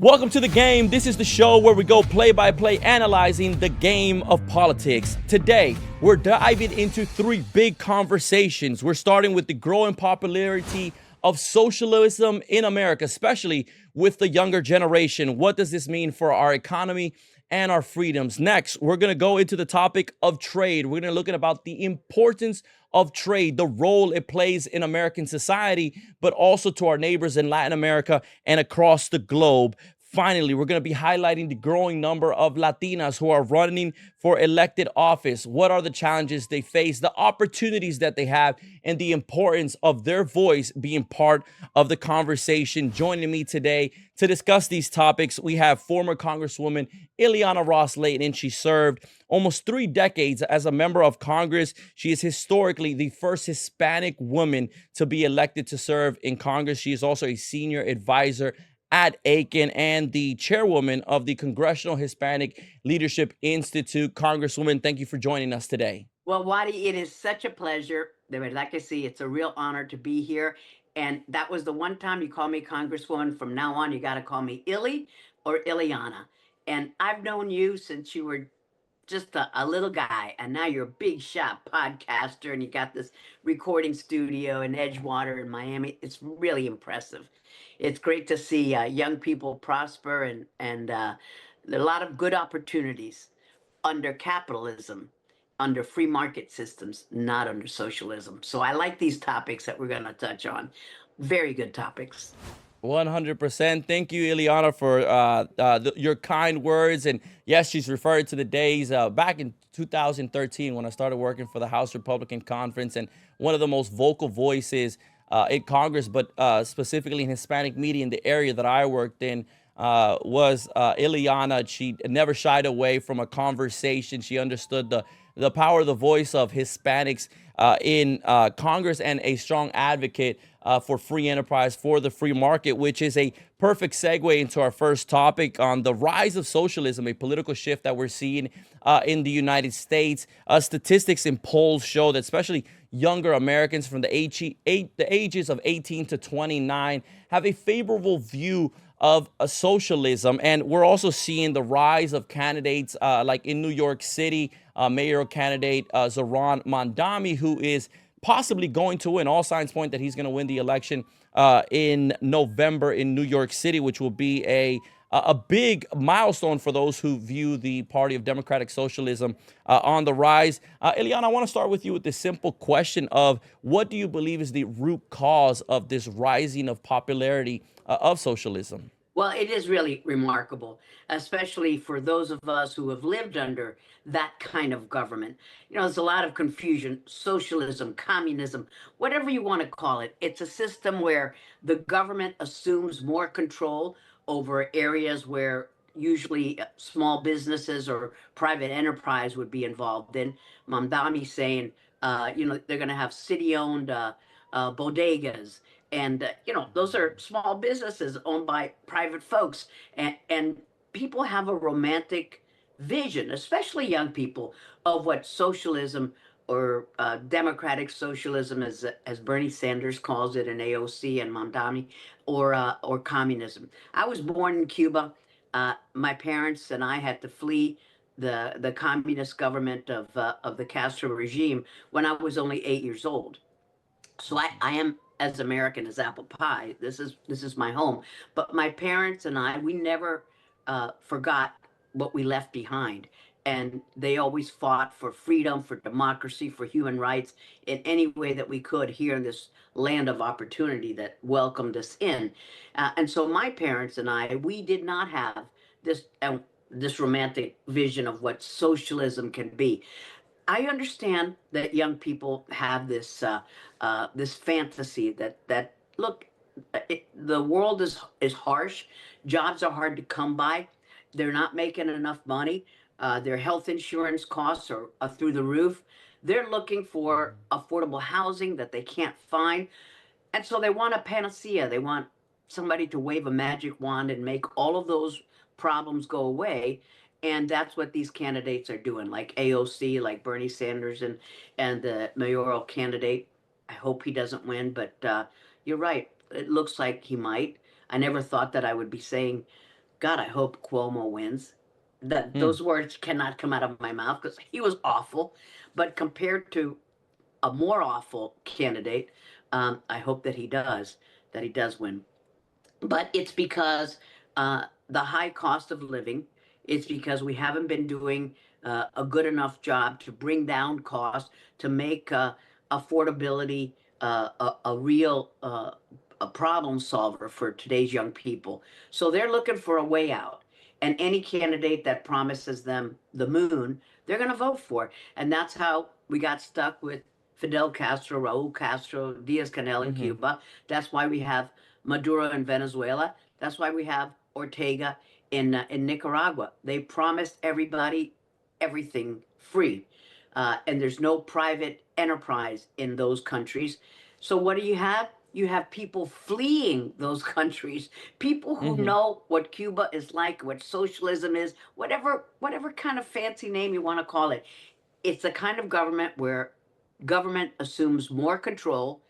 Welcome to The Game. This is the show where we go play by play analyzing the game of politics. Today, we're diving into three big conversations. We're starting with the growing popularity of socialism in America, especially with the younger generation. What does this mean for our economy and our freedoms? Next, we're going to go into the topic of trade. We're going to look at about the importance of trade, the role it plays in American society, but also to our neighbors in Latin America and across the globe. Finally, we're going to be highlighting the growing number of Latinas who are running for elected office. What are the challenges they face, the opportunities that they have, and the importance of their voice being part of the conversation. Joining me today to discuss these topics, we have former Congresswoman Ileana Ros-Lehtinen. She served almost 3 decades as a member of Congress. She is historically the first Hispanic woman to be elected to serve in Congress. She is also a senior advisor at Aiken and the chairwoman of the Congressional Hispanic Leadership Institute. Congresswoman, thank you for joining us today. Well, Wadi, it is such a pleasure. Like I say, it's a real honor to be here. And that was the one time you call me Congresswoman. From now on, you got to call me Illy or Ileana. And I've known you since you were just a little guy, and now you're a big shot podcaster, and you got this recording studio in Edgewater in Miami. It's really impressive. It's great to see young people prosper, and there are a lot of good opportunities under capitalism, under free market systems, not under socialism. So I like these topics that we're going to touch on. Very good topics. 100%. Thank you, Ileana, for your kind words. And yes, she's referred to the days back in 2013 when I started working for the House Republican Conference, and one of the most vocal voices in Congress, but specifically in Hispanic media in the area that I worked in, was Ileana. She never shied away from a conversation. She understood the power of the voice of Hispanics in Congress, and a strong advocate for free enterprise, for the free market, which is a perfect segue into our first topic on the rise of socialism, a political shift that we're seeing in the United States. Statistics and polls show that especially younger Americans from the ages of 18 to 29 have a favorable view of socialism. And we're also seeing the rise of candidates like in New York City, mayoral candidate Zohran Mamdani, who is possibly going to win. All signs point that he's going to win the election in November in New York City, which will be a big milestone for those who view the party of democratic socialism on the rise. Ileana, I want to start with you with the simple question of what do you believe is the root cause of this rising of popularity of socialism? Well, it is really remarkable, especially for those of us who have lived under that kind of government. You know, there's a lot of confusion. Socialism, communism, whatever you want to call it, it's a system where the government assumes more control over areas where usually small businesses or private enterprise would be involved in. Mamdani saying, they're going to have city-owned bodegas, and those are small businesses owned by private folks, and people have a romantic vision, especially young people, of what socialism or democratic socialism, as Bernie Sanders calls it in AOC and Mamdani, or communism. I was born in Cuba. My parents and I had to flee the communist government of the Castro regime when I was only 8 years old. So I am as American as apple pie. This is my home. But my parents and I, we never forgot what we left behind. And they always fought for freedom, for democracy, for human rights in any way that we could here in this land of opportunity that welcomed us in. And so my parents and I, we did not have this romantic vision of what socialism can be. I understand that young people have this fantasy that look, the world is harsh. Jobs are hard to come by. They're not making enough money. Their health insurance costs are through the roof. They're looking for affordable housing that they can't find, and so they want a panacea. They want somebody to wave a magic wand and make all of those problems go away. And that's what these candidates are doing, like AOC, like Bernie Sanders, and the mayoral candidate. I hope he doesn't win, but you're right. It looks like he might. I never thought that I would be saying God, I hope Cuomo wins. That Hmm. those words cannot come out of my mouth because he was awful. But compared to a more awful candidate, I hope that he does win. But it's because the high cost of living. It's because we haven't been doing a good enough job to bring down costs, to make affordability a real a problem solver for today's young people. So they're looking for a way out. And any candidate that promises them the moon, they're going to vote for. And that's how we got stuck with Fidel Castro, Raul Castro, Diaz Canel in Hmm. Cuba. That's why we have Maduro in Venezuela. That's why we have Ortega in Nicaragua. They promised everybody everything free, and there's no private enterprise in those countries. So what do you have? You have people fleeing those countries, people who Hmm. know what Cuba is like, what socialism is, whatever kind of fancy name you want to call it. It's the kind of government where government assumes more control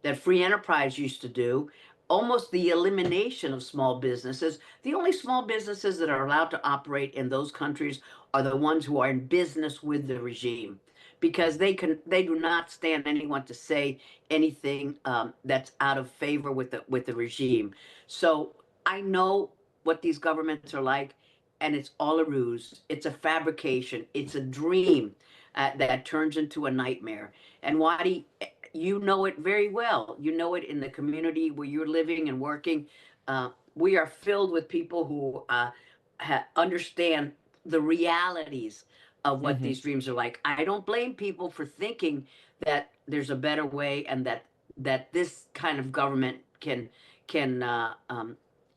that free enterprise used to do, almost the elimination of small businesses. The only small businesses that are allowed to operate in those countries are the ones who are in business with the regime, because they do not stand anyone to say anything that's out of favor with the regime. So I know what these governments are like, and it's all a ruse. It's a fabrication. It's a dream that turns into a nightmare. And Wadi, you know it very well. You know it in the community where you're living and working. We are filled with people who understand the realities of what Hmm. these dreams are like. I don't blame people for thinking that there's a better way, and that this kind of government can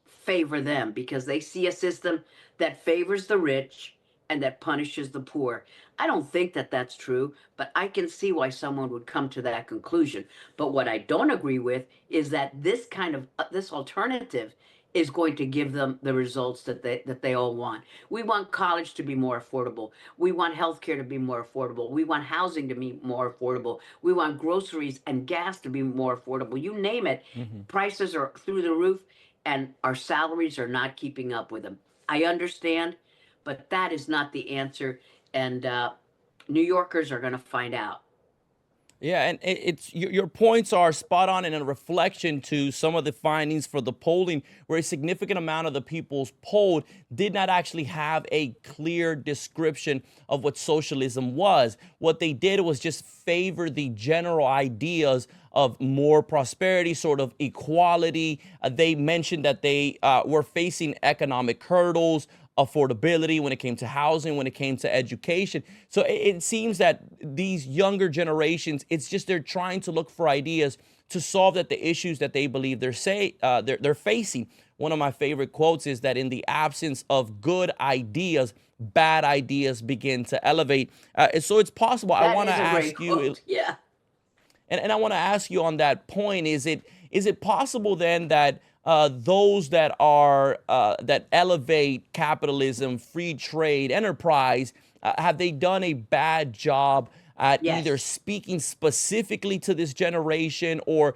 favor them, because they see a system that favors the rich and that punishes the poor. I don't think that that's true, but I can see why someone would come to that conclusion. But what I don't agree with is that this kind of this alternative is going to give them the results that they all want. We want college to be more affordable. We want healthcare to be more affordable. We want housing to be more affordable. We want groceries and gas to be more affordable. You name it. Hmm. Prices are through the roof, and our salaries are not keeping up with them. I understand, but that is not the answer. And New Yorkers are going to find out. Yeah, and it's your points are spot on and a reflection to some of the findings for the polling, where a significant amount of the people's polled did not actually have a clear description of what socialism was. What they did was just favor the general ideas of more prosperity, sort of equality. They mentioned that they were facing economic hurdles, affordability when it came to housing, when it came to education. So it seems that these younger generations, it's just they're trying to look for ideas to solve that the issues that they believe they're facing. One of my favorite quotes is that in the absence of good ideas, bad ideas begin to elevate. And so it's possible. I That want to is a great ask you, quote. Yeah. and I want to ask you on that point: is it possible then that those that are that elevate capitalism, free trade, enterprise, have they done a bad job at either Yes. speaking specifically to this generation or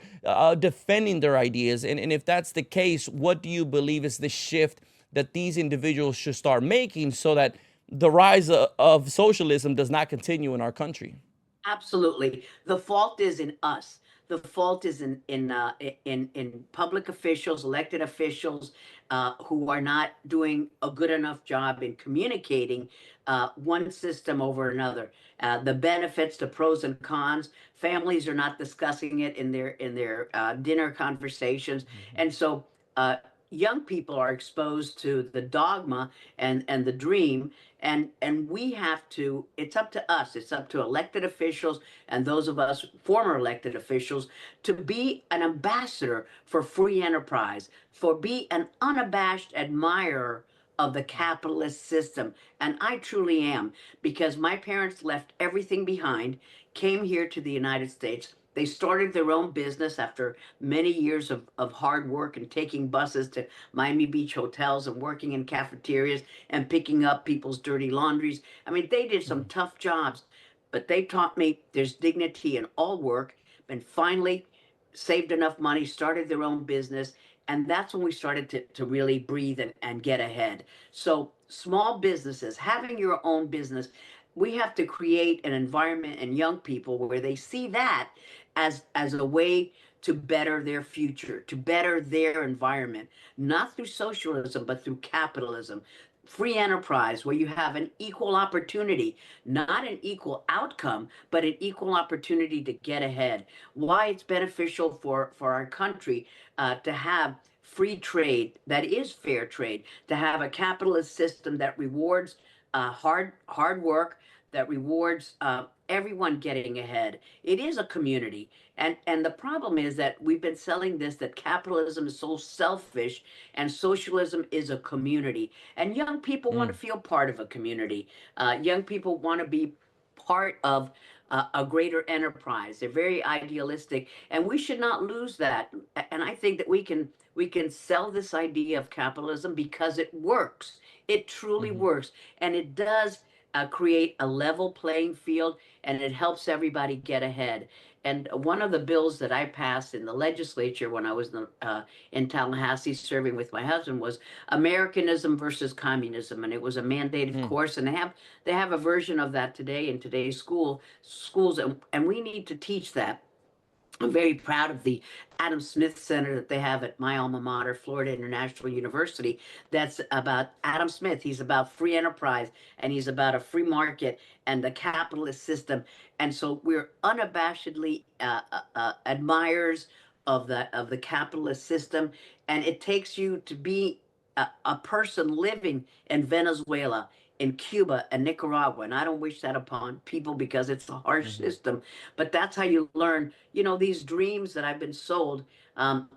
defending their ideas? And if that's the case, what do you believe is the shift that these individuals should start making so that the rise of socialism does not continue in our country? Absolutely. The fault is in us. The fault is in public officials, elected officials, who are not doing a good enough job in communicating one system over another. The benefits, the pros and cons. Families are not discussing it in their dinner conversations, and so young people are exposed to the dogma and the dream, and we have to, it's up to us, it's up to elected officials and those of us former elected officials to be an ambassador for free enterprise, for be an unabashed admirer of the capitalist system. And I truly am, because my parents left everything behind, came here to the United States. They started their own business after many years of hard work and taking buses to Miami Beach hotels and working in cafeterias and picking up people's dirty laundries. I mean, they did some tough jobs, but they taught me there's dignity in all work, and finally saved enough money, started their own business, And that's when we started to really breathe and get ahead. So small businesses, having your own business, we have to create an environment in young people where they see that as a way to better their future, to better their environment, not through socialism, but through capitalism. Free enterprise, where you have an equal opportunity, not an equal outcome, but an equal opportunity to get ahead. Why it's beneficial for our country to have free trade that is fair trade, to have a capitalist system that rewards hard work, that rewards everyone getting ahead. It is a community. And the problem is that we've been selling this, that capitalism is so selfish and socialism is a community. And young people want to Mm, feel part of a community. Young people want to be part of a greater enterprise. They're very idealistic, and we should not lose that. And I think that we can sell this idea of capitalism because it works. It truly mhm, works, and it does create a level playing field, and it helps everybody get ahead. And one of the bills that I passed in the legislature when I was in Tallahassee serving with my husband was Americanism versus communism, and it was a mandated mm, course. And they have a version of that today in today's schools, and we need to teach that. I'm very proud of the Adam Smith Center that they have at my alma mater, Florida International University. That's about Adam Smith. He's about free enterprise, and he's about a free market and the capitalist system. And so we're unabashedly admirers of the capitalist system. And it takes you to be a person living in Venezuela, in Cuba and Nicaragua. And I don't wish that upon people because it's a harsh mhm. system. But that's how you learn, these dreams that I've been sold. Um,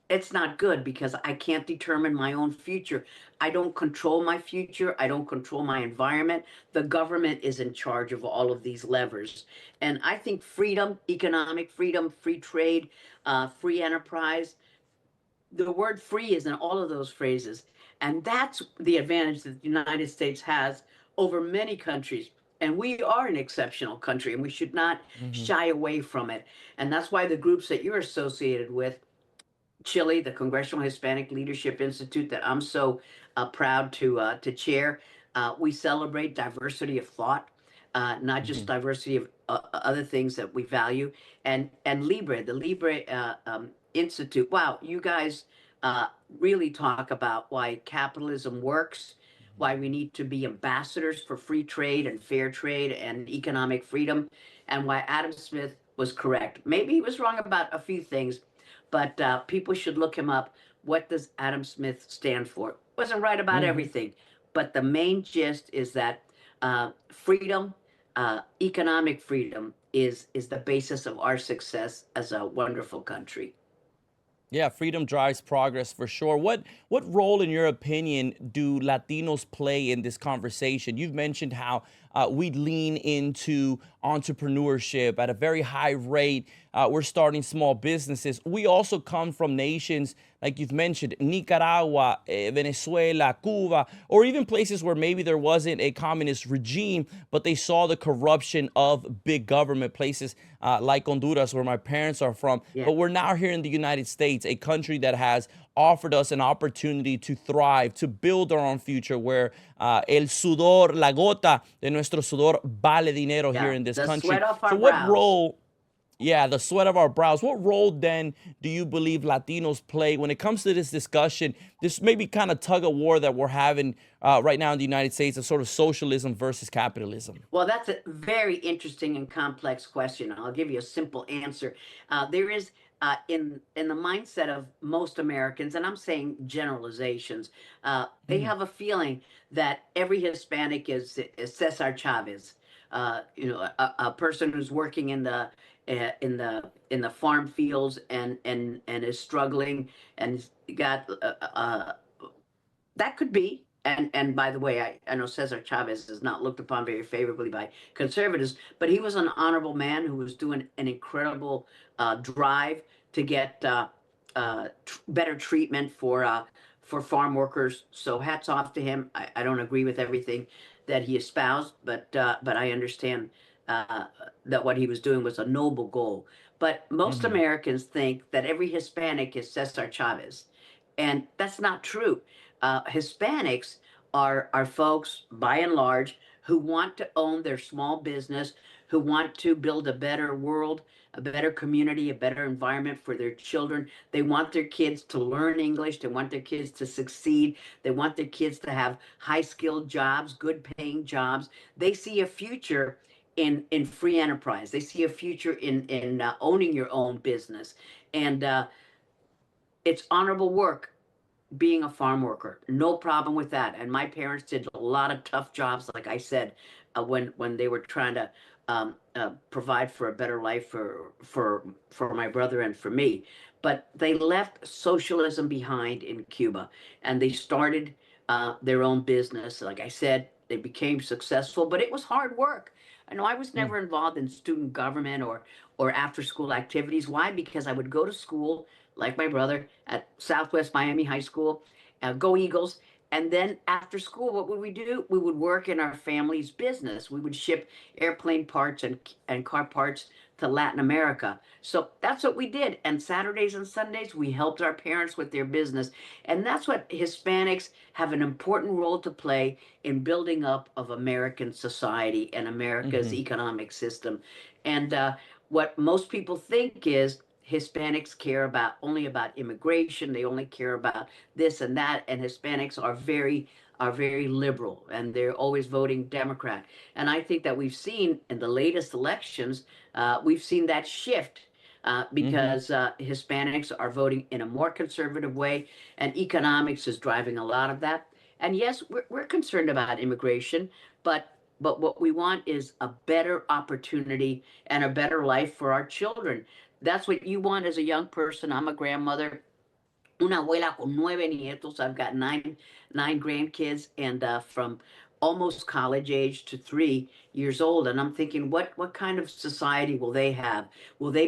it's not good because I can't determine my own future. I don't control my future. I don't control my environment. The government is in charge of all of these levers. And I think freedom, economic freedom, free trade, free enterprise, the word free is in all of those phrases. And that's the advantage that the United States has over many countries. And we are an exceptional country, and we should not Mhm, shy away from it. And that's why the groups that you're associated with, Chile, the Congressional Hispanic Leadership Institute, that I'm so proud to chair, we celebrate diversity of thought, not just mhm, diversity of other things that we value. And Libre, the Libre Institute. Wow, you guys uh, really talk about why capitalism works, mhm, why we need to be ambassadors for free trade and fair trade and economic freedom, and why Adam Smith was correct. Maybe he was wrong about a few things, but people should look him up. What does Adam Smith stand for? Wasn't right about mhm. everything, but the main gist is that freedom, economic freedom, is the basis of our success as a wonderful country. Yeah, freedom drives progress for sure. What role, in your opinion, do Latinos play in this conversation? You've mentioned how we lean into entrepreneurship at a very high rate. We're starting small businesses. We also come from nations like you've mentioned, Nicaragua, Venezuela, Cuba, or even places where maybe there wasn't a communist regime, but they saw the corruption of big government. Places like Honduras, where my parents are from. Yeah. But we're now here in the United States, a country that has offered us an opportunity to thrive, to build our own future, where el sudor, la gota de nuestro sudor vale dinero here Yeah, in this the country. sweat off So, our what brows. role, yeah, the sweat of our brows, what role then do you believe Latinos play when it comes to this discussion, this maybe kind of tug of war that we're having right now in the United States, of sort of socialism versus capitalism? Well, that's a very interesting and complex question. I'll give you a simple answer. There is in the mindset of most Americans, and I'm saying generalizations, they Mhm, have a feeling that every Hispanic is Cesar Chavez. A person who's working in the farm fields and is struggling and got that could be. And by the way, I know Cesar Chavez is not looked upon very favorably by conservatives, but he was an honorable man who was doing an incredible drive to get better treatment for farm workers. So hats off to him. I don't agree with everything that he espoused, but I understand uh, that what he was doing was a noble goal. But most mhm, Americans think that every Hispanic is Cesar Chavez, And that's not true. Hispanics are folks, by and large, who want to own their small business, who want to build a better world, a better community, a better environment for their children. They want their kids to learn English. They want their kids to succeed. They want their kids to have high skilled jobs, good paying jobs. They see a future in free enterprise. They see a future in owning your own business, and it's honorable work being a farm worker. No problem with that. And my parents did a lot of tough jobs, like I said, when they were trying to provide for a better life for my brother and for me. But they left socialism behind in Cuba, and they started their own business. Like I said, they became successful, but it was hard work. I know I was Mm, never involved in student government or after school activities. Why? Because I would go to school like my brother at Southwest Miami High School, go Eagles. And then after school, what would we do? We would work in our family's business. We would ship airplane parts and car parts to Latin America. So that's what we did. And Saturdays and Sundays, we helped our parents with their business. And that's what Hispanics have an important role to play in building up of American society and America's mhm. economic system. And what most people think is Hispanics care about only about immigration. They only care about this and that. And Hispanics are very liberal, and they're always voting Democrat. And I think that we've seen in the latest elections, we've seen that shift. Mhm. Because Hispanics are voting in a more conservative way, and economics is driving a lot of that. And yes, we're concerned about immigration, but what we want is a better opportunity and a better life for our children. That's what you want as a young person. I'm a grandmother, una abuela con 9 nietos. I've got nine grandkids, and from almost college age to 3 years old. And I'm thinking, what kind of society will they have? Will we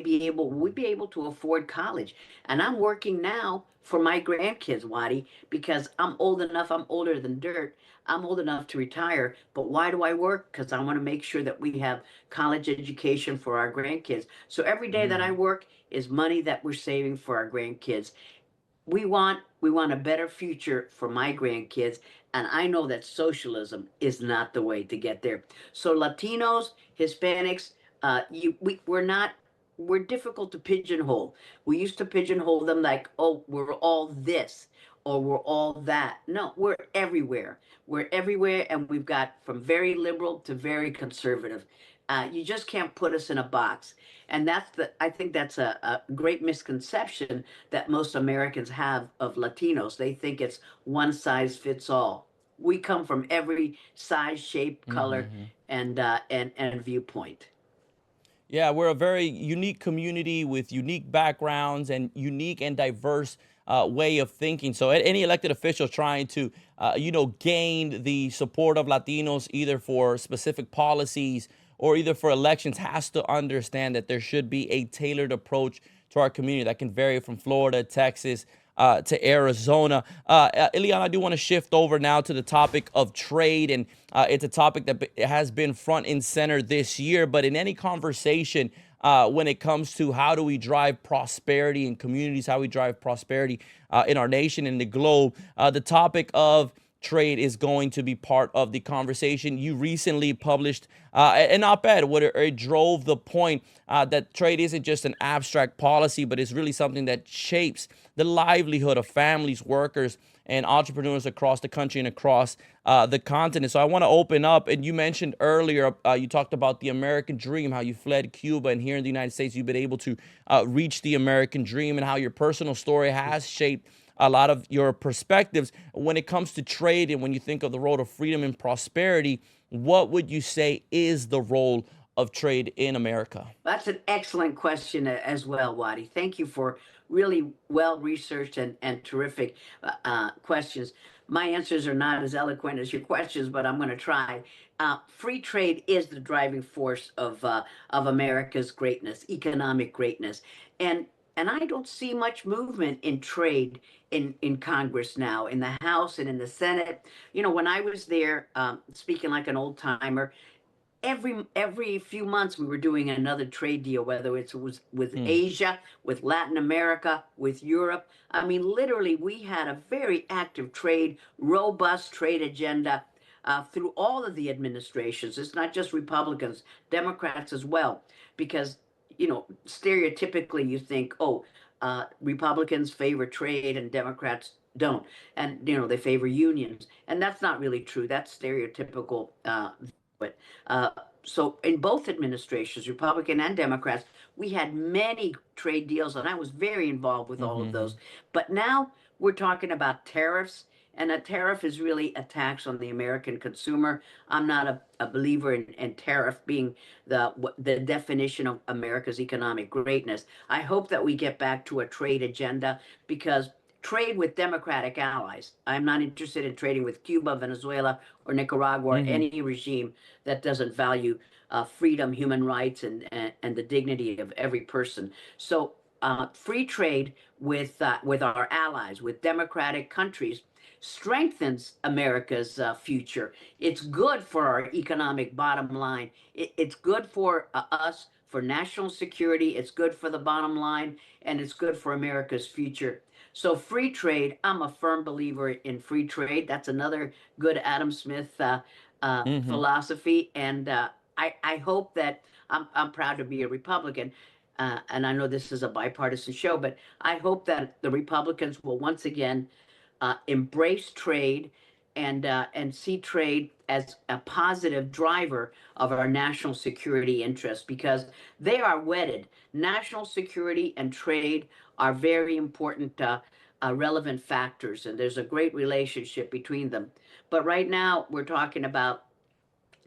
be able to afford college? And I'm working now for my grandkids, Waddy, because I'm old enough. I'm older than dirt. I'm old enough to retire. But why do I work? Because I want to make sure that we have college education for our grandkids. So every day that I Mm. work is money that we're saving for our grandkids. We want a better future for my grandkids, and I know that socialism is not the way to get there. So Latinos, Hispanics, we're not, we're difficult to pigeonhole. We used to pigeonhole them like, oh, we're all this or we're all that. No, we're everywhere. We're everywhere, and we've got from very liberal to very conservative. You just can't put us in a box. And I think that's a great misconception that most Americans have of Latinos. They think it's one size fits all. We come from every size, shape, color, Mhm. and viewpoint. Yeah, we're a very unique community with unique backgrounds and unique and diverse way of thinking. So, any elected official trying to, gain the support of Latinos either for specific policies or either for elections has to understand that there should be a tailored approach to our community that can vary from Florida, Texas, to Arizona. Ileana, I do want to shift over now to the topic of trade, and it's a topic that has been front and center this year. But in any conversation, when it comes to how do we drive prosperity in communities, how we drive prosperity in our nation and the globe, the topic of trade is going to be part of the conversation. You recently published an op-ed where it drove the point that trade isn't just an abstract policy, but it's really something that shapes the livelihood of families, workers, and entrepreneurs across the country and across the continent. So I want to open up, and you mentioned earlier, you talked about the American dream, how you fled Cuba, and here in the United States, you've been able to reach the American dream, and how your personal story has shaped a lot of your perspectives when it comes to trade. And when you think of the road of freedom and prosperity, what would you say is the role of trade in America? That's an excellent question as well, Wadi. Thank you for really well researched and terrific questions. My answers are not as eloquent as your questions, but I'm going to try. Free trade is the driving force of America's greatness, economic greatness, and and I don't see much movement in trade in Congress now, in the House and in the Senate. You know, when I was there, speaking like an old timer, every few months we were doing another trade deal, whether it was with Mm. Asia, with Latin America, with Europe. I mean, literally, we had a very active trade, robust trade agenda through all of the administrations. It's not just Republicans, Democrats as well, because stereotypically you think, oh, Republicans favor trade and Democrats don't, and they favor unions, and that's not really true. That's stereotypical. But uh, so in both administrations, Republican and Democrats, we had many trade deals, and I was very involved with all of Mm-hmm. those. But now we're talking about tariffs, and a tariff is really a tax on the American consumer. I'm not a believer in tariff being the definition of America's economic greatness. I hope that we get back to a trade agenda because trade with democratic allies. I'm not interested in trading with Cuba, Venezuela, or Nicaragua, or Mm-hmm. any regime that doesn't value freedom, human rights, and the dignity of every person. So free trade with our allies, with democratic countries, strengthens America's future. It's good for our economic bottom line. It's good for us, for national security. It's good for the bottom line, and it's good for America's future. So free trade, I'm a firm believer in free trade. That's another good Adam Smith Mm-hmm. philosophy, and I hope that I'm proud to be a Republican. And I know this is a bipartisan show, but I hope that the Republicans will once again embrace trade and see trade as a positive driver of our national security interests because they are wedded. National security and trade are very important, relevant factors, and there's a great relationship between them. But right now, we're talking about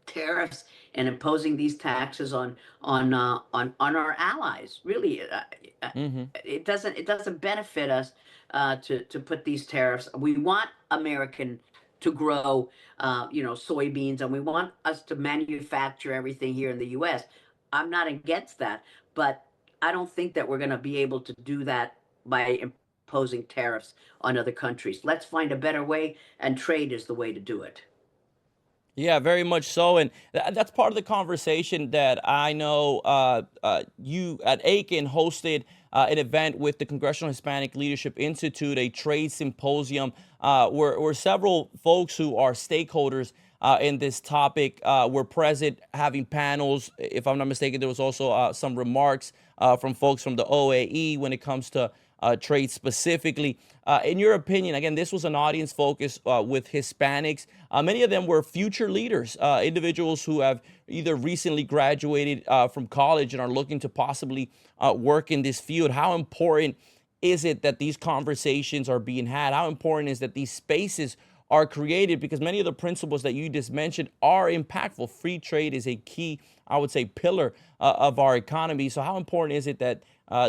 tariffs and imposing these taxes on our allies. Really, uh, Mm-hmm. it doesn't benefit us to put these tariffs. We want American to grow, soybeans, and we want us to manufacture everything here in the U.S. I'm not against that, but I don't think that we're going to be able to do that by imposing tariffs on other countries. Let's find a better way, and trade is the way to do it. Yeah, very much so, and that's part of the conversation that I know you at Aiken hosted an event with the Congressional Hispanic Leadership Institute, a trade symposium, where several folks who are stakeholders in this topic were present, having panels. If I'm not mistaken, there was also some remarks from folks from the OAE when it comes to trade specifically. In your opinion, again, this was an audience focus with Hispanics. Many of them were future leaders, individuals who have either recently graduated from college and are looking to possibly work in this field. How important is it that these conversations are being had? How important is that these spaces are created? Because many of the principles that you just mentioned are impactful. Free trade is a key, I would say, pillar of our economy. So how important is it that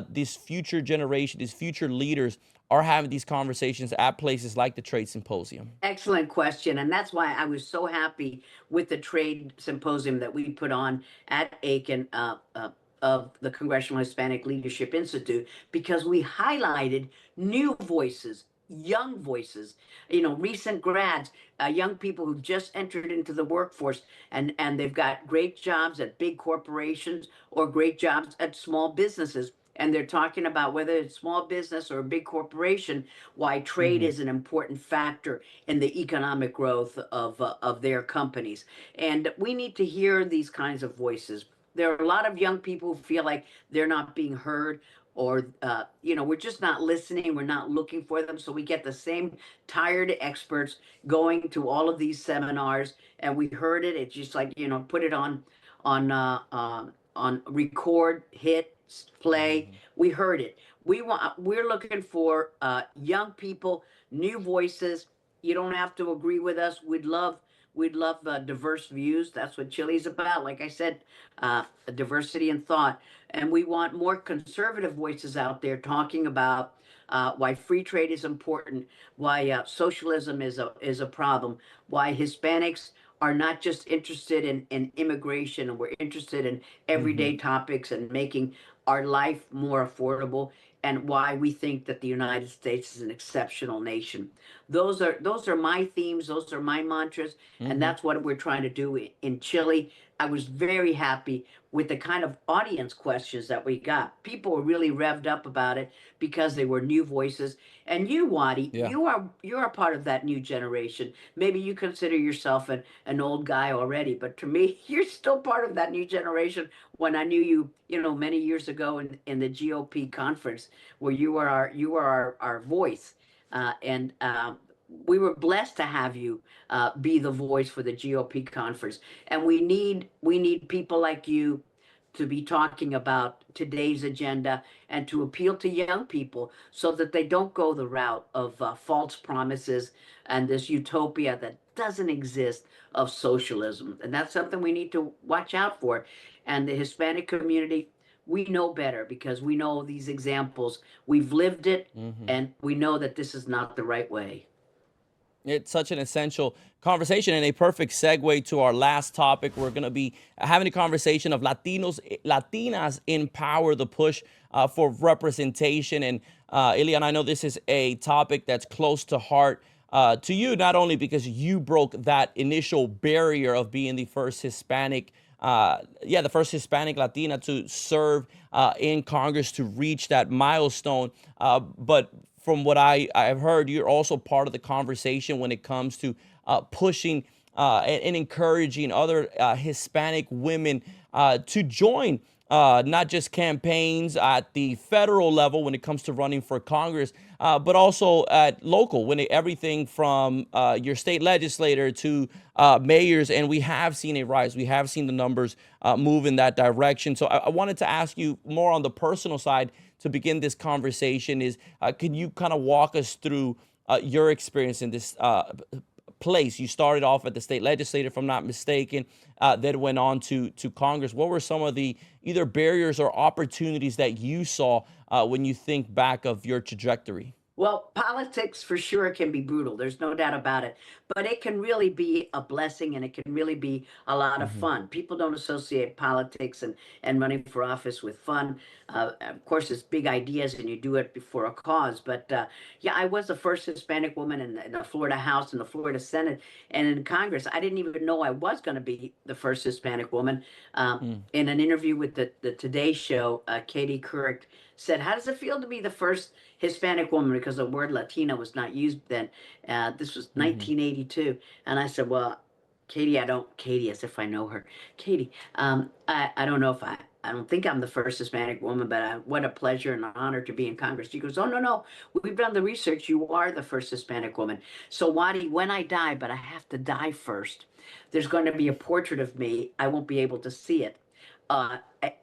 this future generation, these future leaders are having these conversations at places like the Trade Symposium? Excellent question. And that's why I was so happy with the trade symposium that we put on at Aiken of the Congressional Hispanic Leadership Institute, because we highlighted new voices, young voices, recent grads, young people who've just entered into the workforce and they've got great jobs at big corporations or great jobs at small businesses. And they're talking about whether it's small business or a big corporation, why trade Mm-hmm. is an important factor in the economic growth of their companies. And we need to hear these kinds of voices. There are a lot of young people who feel like they're not being heard, or we're just not listening, we're not looking for them, so we get the same tired experts going to all of these seminars, and we heard it. It's just like, put it on record, hit, play. Mm-hmm. We heard it. We're looking for young people, new voices. You don't have to agree with us. We'd love diverse views. That's what Chile's about. Like I said, diversity in thought, and we want more conservative voices out there talking about why free trade is important, why socialism is a problem, why Hispanics are not just interested in immigration, and we're interested in Mm-hmm. everyday topics and making our life more affordable, and why we think that the United States is an exceptional nation. those are my themes, those are my mantras, and Hmm. that's what we're trying to do in Chile. I was very happy with the kind of audience questions that we got. People were really revved up about it because they were new voices. And you, Wadi, Yeah. you're a part of that new generation. Maybe you consider yourself an old guy already, but to me, you're still part of that new generation. When I knew you, many years ago in the GOP conference, where you were our voice, and we were blessed to have you be the voice for the GOP conference. And we need people like you to be talking about today's agenda and to appeal to young people so that they don't go the route of false promises and this utopia that doesn't exist of socialism. And that's something we need to watch out for. And the Hispanic community, we know better because we know these examples. We've lived it, Hmm. and we know that this is not the right way. It's such an essential conversation and a perfect segue to our last topic. We're going to be having a conversation of Latinas in power, the push for representation. And Ileana, I know this is a topic that's close to heart to you, not only because you broke that initial barrier of being the first Hispanic, the first Hispanic Latina to serve in Congress to reach that milestone, but from what I've heard, you're also part of the conversation when it comes to pushing and encouraging other Hispanic women to join not just campaigns at the federal level when it comes to running for Congress, but also at local, everything from your state legislator to mayors. And we have seen a rise. We have seen the numbers move in that direction. So I wanted to ask you more on the personal side to begin this conversation is, can you kind of walk us through your experience in this place? You started off at the state legislature, if I'm not mistaken, then went on to Congress. What were some of the either barriers or opportunities that you saw when you think back of your trajectory? Well, politics for sure can be brutal. There's no doubt about it. But it can really be a blessing and it can really be a lot of Hmm. fun. People don't associate politics and running for office with fun. Of course, it's big ideas and you do it for a cause. But yeah, I was the first Hispanic woman in the Florida House and the Florida Senate and in Congress. I didn't even know I was going to be the first Hispanic woman. In an interview with the Today Show, Katie Couric said, "How does it feel to be the first Hispanic woman?" Because the word Latina was not used then. This was Hmm. 1982, and I said, "Well, Katie, Katie, as if I know her. Katie, I don't know if I don't think I'm the first Hispanic woman, but what a pleasure and an honor to be in Congress." She goes, "Oh, no, no, we've done the research. You are the first Hispanic woman. So, Wadi, when I die, but I have to die first, there's going to be a portrait of me. I won't be able to see it." Uh,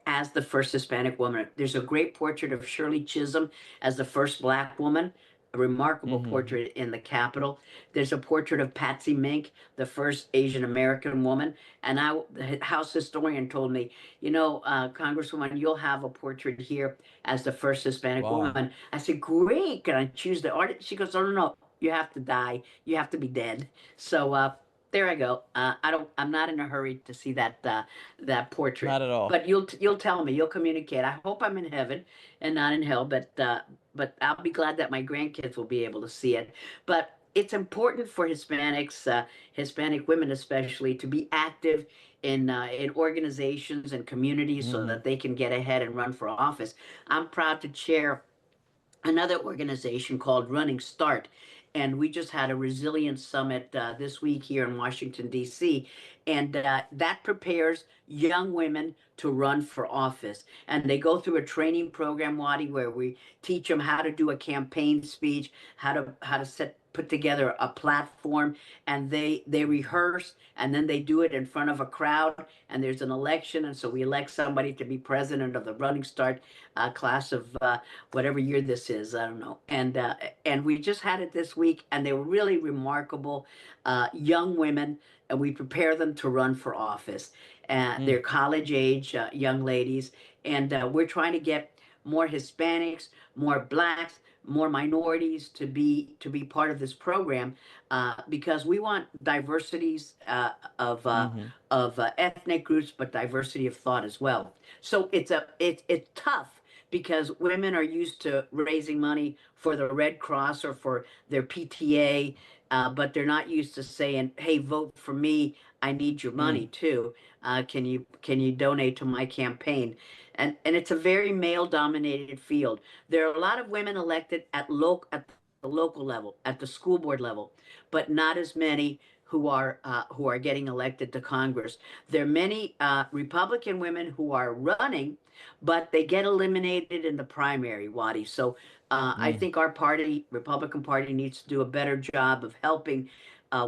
as the first Hispanic woman. There's a great portrait of Shirley Chisholm as the first Black woman, a remarkable Hmm. portrait in the Capitol. There's a portrait of Patsy Mink, the first Asian American woman. And the House historian told me, Congresswoman, you'll have a portrait here as the first Hispanic Wow. woman. I said, great. Can I choose the artist? She goes, oh, no, no. You have to die. You have to be dead. So there I go. I'm not in a hurry to see that portrait. Not at all. But you'll tell me. You'll communicate. I hope I'm in heaven and not in hell. But I'll be glad that my grandkids will be able to see it. But it's important for Hispanics, Hispanic women especially, to be active in organizations and communities so Hmm. that they can get ahead and run for office. I'm proud to chair another organization called Running Start. And we just had a resilience summit this week here in Washington, D.C. And that prepares young women to run for office. And they go through a training program, Wadi, where we teach them how to do a campaign speech, how to put together a platform, and they rehearse and then they do it in front of a crowd, and there's an election, and so we elect somebody to be president of the Running Start class of whatever year this is. I don't know. And we just had it this week, and they were really remarkable young women, and we prepare them to run for office. They're college age young ladies, and we're trying to get more Hispanics, more blacks, more minorities to be part of this program because we want diversities Hmm. of ethnic groups, but diversity of thought as well. So it's tough because women are used to raising money for the Red Cross or for their PTA, but they're not used to saying, "Hey, vote for me. I need your money Mm, too. Can you donate to my campaign?" And it's a very male-dominated field. There are a lot of women elected at the local level, at the school board level, but not as many who are getting elected to Congress. There are many Republican women who are running, but they get eliminated in the primary, Wadi. So I mm, think our party, Republican Party, needs to do a better job of helping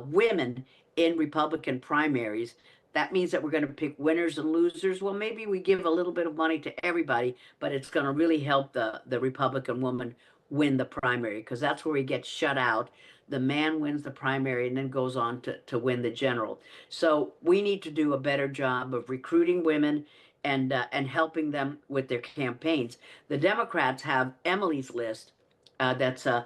women in Republican primaries. That means that we're going to pick winners and losers. Well, maybe we give a little bit of money to everybody, but it's going to really help the Republican woman win the primary, because that's where he gets shut out. The man wins the primary and then goes on to win the general. So we need to do a better job of recruiting women and helping them with their campaigns. The Democrats have Emily's List, that's a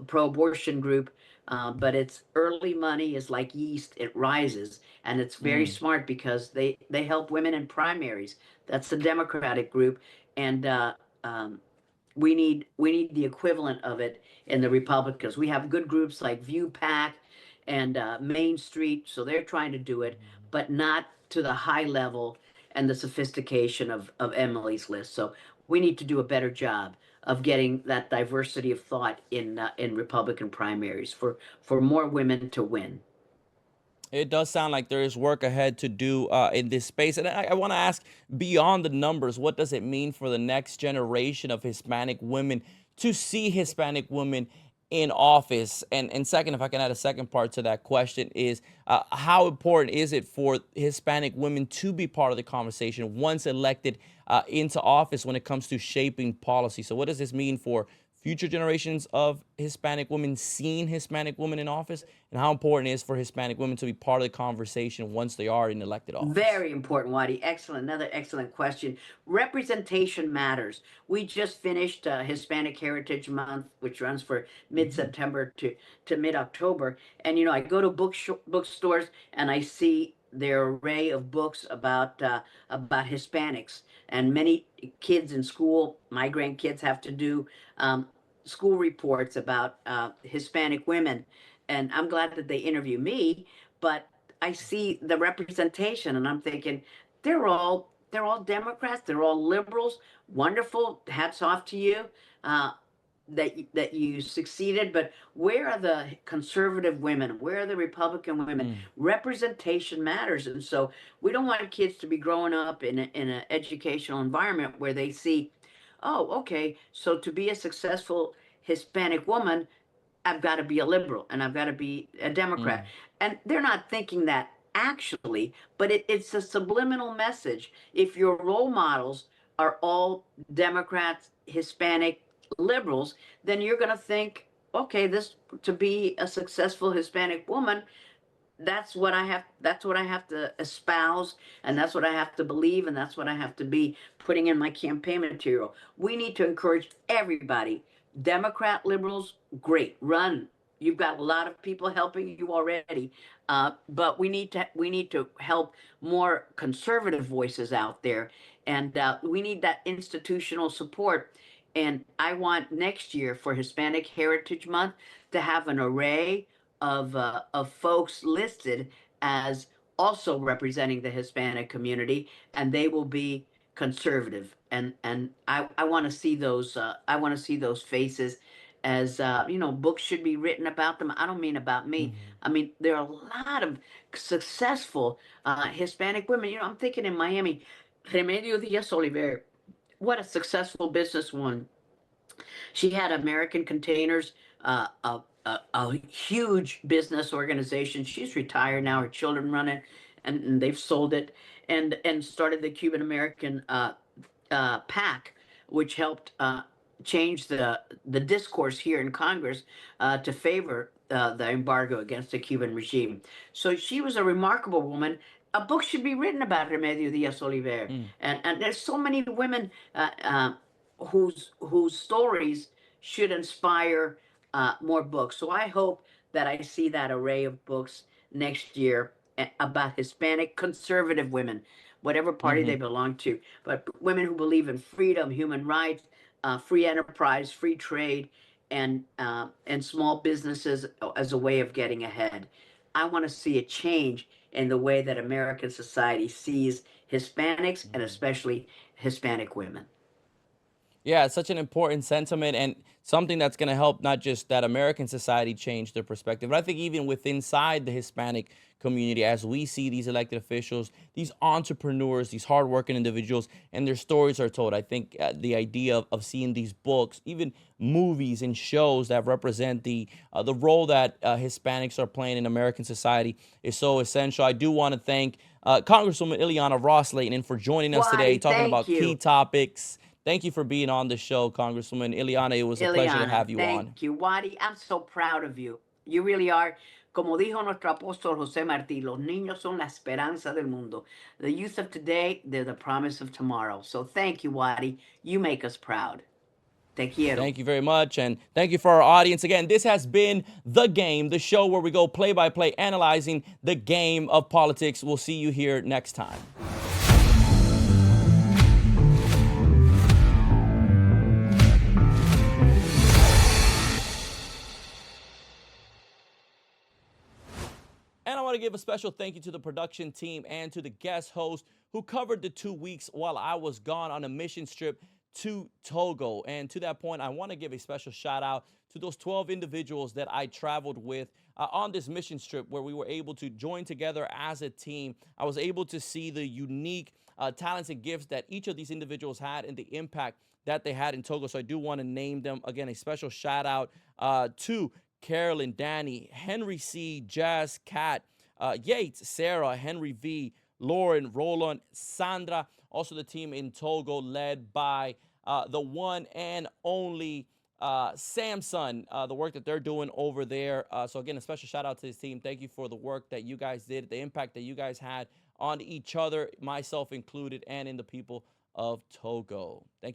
pro-abortion group, but it's early money is like yeast; it rises, and it's very mm. smart because they help women in primaries. That's the Democratic group, and we need the equivalent of it in the Republicans. We have good groups like View Pack and Main Street, so they're trying to do it, but not to the high level and the sophistication of Emily's List. So we need to do a better job of getting that diversity of thought in Republican primaries for more women to win. It does sound like there is work ahead to do in this space. And I want to ask, beyond the numbers, what does it mean for the next generation of Hispanic women to see Hispanic women in office? And second, if I can add a second part to that question, is how important is it for Hispanic women to be part of the conversation once elected into office when it comes to shaping policy? So, what does this mean for future generations of Hispanic women seeing Hispanic women in office, and how important it is for Hispanic women to be part of the conversation once they are in elected office? Very important, Wadi. Excellent. Another excellent question. Representation matters. We just finished Hispanic Heritage Month, which runs for mid-September to mid-October. And I go to bookstores and I see their array of books about Hispanics. And many kids in school, my grandkids, have to do school reports about Hispanic women. And I'm glad that they interview me, but I see the representation and I'm thinking they're all Democrats, they're all liberals. Wonderful, hats off to you that you succeeded. But where are the conservative women? Where are the Republican women? Mm, Representation matters, and so we don't want kids to be growing up in an educational environment where they see, oh, okay, so to be a successful Hispanic woman, I've got to be a liberal and I've got to be a Democrat. mm, And they're not thinking that actually, but it's a subliminal message. If your role models are all Democrats, Hispanic, liberals, then you're going to think, okay, this to be a successful Hispanic woman, that's what I have to espouse, and that's what I have to believe, and that's what I have to be putting in my campaign material. We need to encourage everybody. Democrat, liberals, great, run. You've got a lot of people helping you already, but we need to help more conservative voices out there, and we need that institutional support. And I want next year for Hispanic Heritage Month to have an array of folks listed as also representing the Hispanic community, and they will be conservative. And I want to see those. I want to see those faces. As books should be written about them. I don't mean about me. mhm, I mean there are a lot of successful Hispanic women. I'm thinking in Miami, Remedio Diaz Oliver. What a successful businesswoman. She had American Containers, a huge business organization. She's retired now. Her children run it, and they've sold it, and started the Cuban American PAC, which helped change the discourse here in Congress to favor the embargo against the Cuban regime. So she was a remarkable woman. A book should be written about Remedio Diaz Oliver, mm. and there's so many women whose stories should inspire more books. So I hope that I see that array of books next year about Hispanic conservative women. whatever party Hmm. they belong to, but women who believe in freedom, human rights, free enterprise, free trade, and small businesses as a way of getting ahead. I want to see a change in the way that American society sees Hispanics and especially Hispanic women. Yeah, it's such an important sentiment and something that's going to help not just that American society change their perspective, but I think even within inside the Hispanic community, as we see these elected officials, these entrepreneurs, these hardworking individuals, and their stories are told. I think the idea of seeing these books, even movies and shows that represent the role that Hispanics are playing in American society is so essential. I do want to thank Congresswoman Ileana Ros-Lehtinen for joining us today, Wadi, talking thank about key you. topics. Thank you for being on the show, Congresswoman Ileana. It was a pleasure to Ileana, have you thank on. you. Wadi, I'm so proud of you. You really are. Como dijo nuestro apóstol José Martí, los niños son la esperanza del mundo. The youth of today, they're the promise of tomorrow. So thank you, Wadi. You make us proud. Te quiero. Thank you very much. And thank you for our audience. Again, this has been The Game, the show where we go play by play, analyzing the game of politics. We'll see you here next time. And I want to give a special thank you to the production team and to the guest host who covered the 2 weeks while I was gone on a mission trip to Togo. And to that point, I want to give a special shout out to those 12 individuals that I traveled with on this mission trip where we were able to join together as a team. I was able to see the unique talents and gifts that each of these individuals had and the impact that they had in Togo. So I do want to name them. Again, a special shout out to Carolyn, Danny, Henry C, Jazz, Kat, Yates, Sarah, Henry V, Lauren, Roland, Sandra, also the team in Togo led by the one and only Samson, the work that they're doing over there. So again, a special shout out to this team. Thank you for the work that you guys did, the impact that you guys had on each other, myself included, and in the people of Togo. Thank you.